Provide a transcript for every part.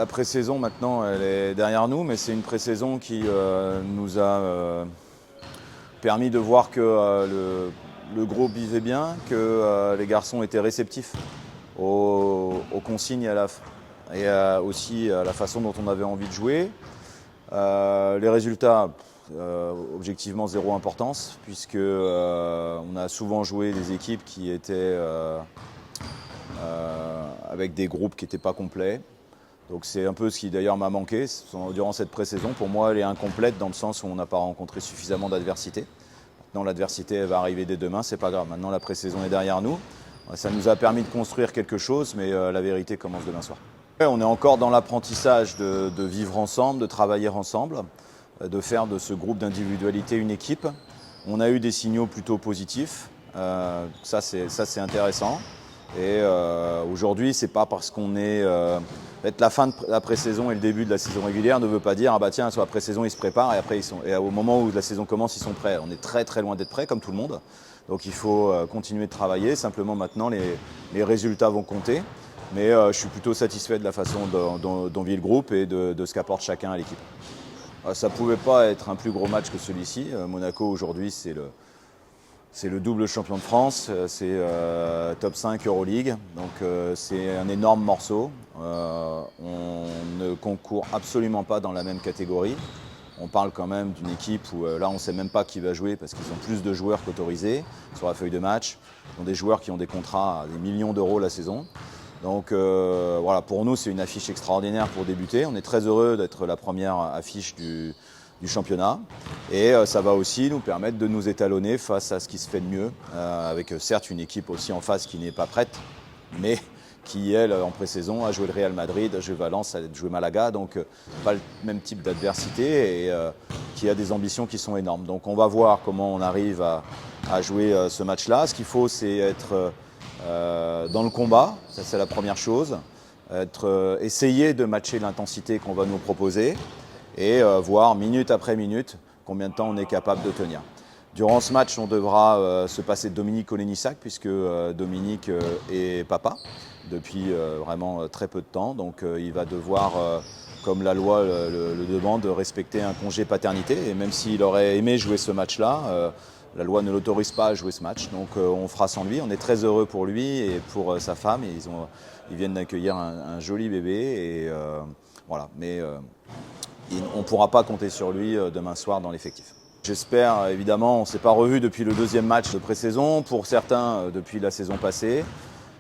La pré-saison maintenant elle est derrière nous, mais c'est une pré-saison qui nous a permis de voir que le groupe vivait bien, que les garçons étaient réceptifs aux consignes et aussi à la façon dont on avait envie de jouer. Les résultats, objectivement zéro importance, puisque on a souvent joué des équipes qui étaient avec des groupes qui n'étaient pas complets. Donc c'est un peu ce qui d'ailleurs m'a manqué durant cette pré-saison. Pour moi, elle est incomplète dans le sens où on n'a pas rencontré suffisamment d'adversité. Maintenant, l'adversité elle va arriver dès demain, c'est pas grave. Maintenant, la pré-saison est derrière nous. Ça nous a permis de construire quelque chose, mais la vérité commence demain soir. On est encore dans l'apprentissage de vivre ensemble, de travailler ensemble, de faire de ce groupe d'individualité une équipe. On a eu des signaux plutôt positifs. Ça, c'est intéressant. Et aujourd'hui, c'est pas parce qu'on est la fin de la pré-saison et le début de la saison régulière ne veut pas dire ah bah tiens sur la pré-saison ils se préparent et après au moment où la saison commence ils sont prêts. On est très très loin d'être prêts comme tout le monde. Donc il faut continuer de travailler. Simplement maintenant les résultats vont compter. Mais je suis plutôt satisfait de la façon dont vit le groupe et de ce qu'apporte chacun à l'équipe. Ça ne pouvait pas être un plus gros match que celui-ci. Monaco aujourd'hui c'est le double champion de France, c'est top 5 Euroleague, donc c'est un énorme morceau. On ne concourt absolument pas dans la même catégorie. On parle quand même d'une équipe où là on ne sait même pas qui va jouer parce qu'ils ont plus de joueurs qu'autorisés sur la feuille de match. Ils ont des joueurs qui ont des contrats à des millions d'euros la saison. Donc voilà, pour nous c'est une affiche extraordinaire pour débuter. On est très heureux d'être la première affiche du championnat et ça va aussi nous permettre de nous étalonner face à ce qui se fait de mieux avec certes une équipe aussi en face qui n'est pas prête mais qui elle en pré-saison a joué le Real Madrid, a joué Valence, a joué Malaga, donc pas le même type d'adversité et qui a des ambitions qui sont énormes. Donc on va voir comment on arrive à jouer ce match-là. Ce qu'il faut c'est être dans le combat, ça c'est la première chose, essayer de matcher l'intensité qu'on va nous proposer et voir minute après minute combien de temps on est capable de tenir. Durant ce match, on devra se passer de Dominique Olenissak puisque Dominique est papa depuis vraiment très peu de temps. Donc il va devoir, comme la loi le demande, respecter un congé paternité. Et même s'il aurait aimé jouer ce match-là, la loi ne l'autorise pas à jouer ce match. Donc on fera sans lui. On est très heureux pour lui et pour sa femme. Et ils viennent d'accueillir un joli bébé. Et voilà. Mais on ne pourra pas compter sur lui demain soir dans l'effectif. J'espère, évidemment, on ne s'est pas revu depuis le deuxième match de pré-saison, pour certains depuis la saison passée.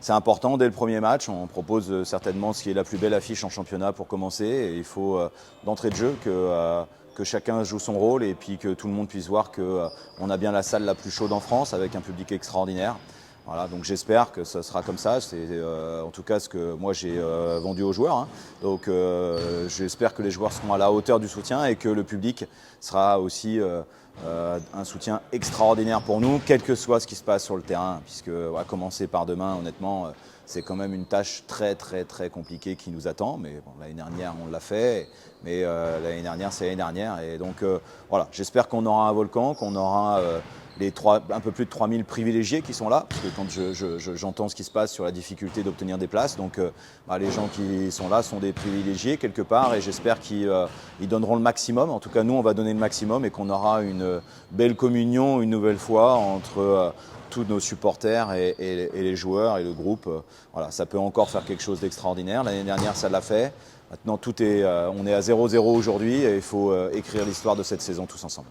C'est important dès le premier match, on propose certainement ce qui est la plus belle affiche en championnat pour commencer. Et il faut d'entrée de jeu que chacun joue son rôle et puis que tout le monde puisse voir qu'on a bien la salle la plus chaude en France avec un public extraordinaire. Voilà, donc j'espère que ça sera comme ça, c'est en tout cas ce que moi j'ai vendu aux joueurs. Hein. Donc j'espère que les joueurs seront à la hauteur du soutien et que le public sera aussi un soutien extraordinaire pour nous, quel que soit ce qui se passe sur le terrain, puisque on va commencer par demain, honnêtement, c'est quand même une tâche très très très compliquée qui nous attend, mais bon, l'année dernière on l'a fait, mais l'année dernière c'est l'année dernière, et donc voilà, j'espère qu'on aura un volcan, qu'on aura un peu plus de 3000 privilégiés qui sont là, parce que quand j'entends ce qui se passe sur la difficulté d'obtenir des places, donc les gens qui sont là sont des privilégiés quelque part et j'espère qu'ils donneront le maximum. En tout cas, nous, on va donner le maximum et qu'on aura une belle communion une nouvelle fois entre tous nos supporters et les joueurs et le groupe. Voilà, ça peut encore faire quelque chose d'extraordinaire. L'année dernière, ça l'a fait. Maintenant, on est à 0-0 aujourd'hui et il faut écrire l'histoire de cette saison tous ensemble.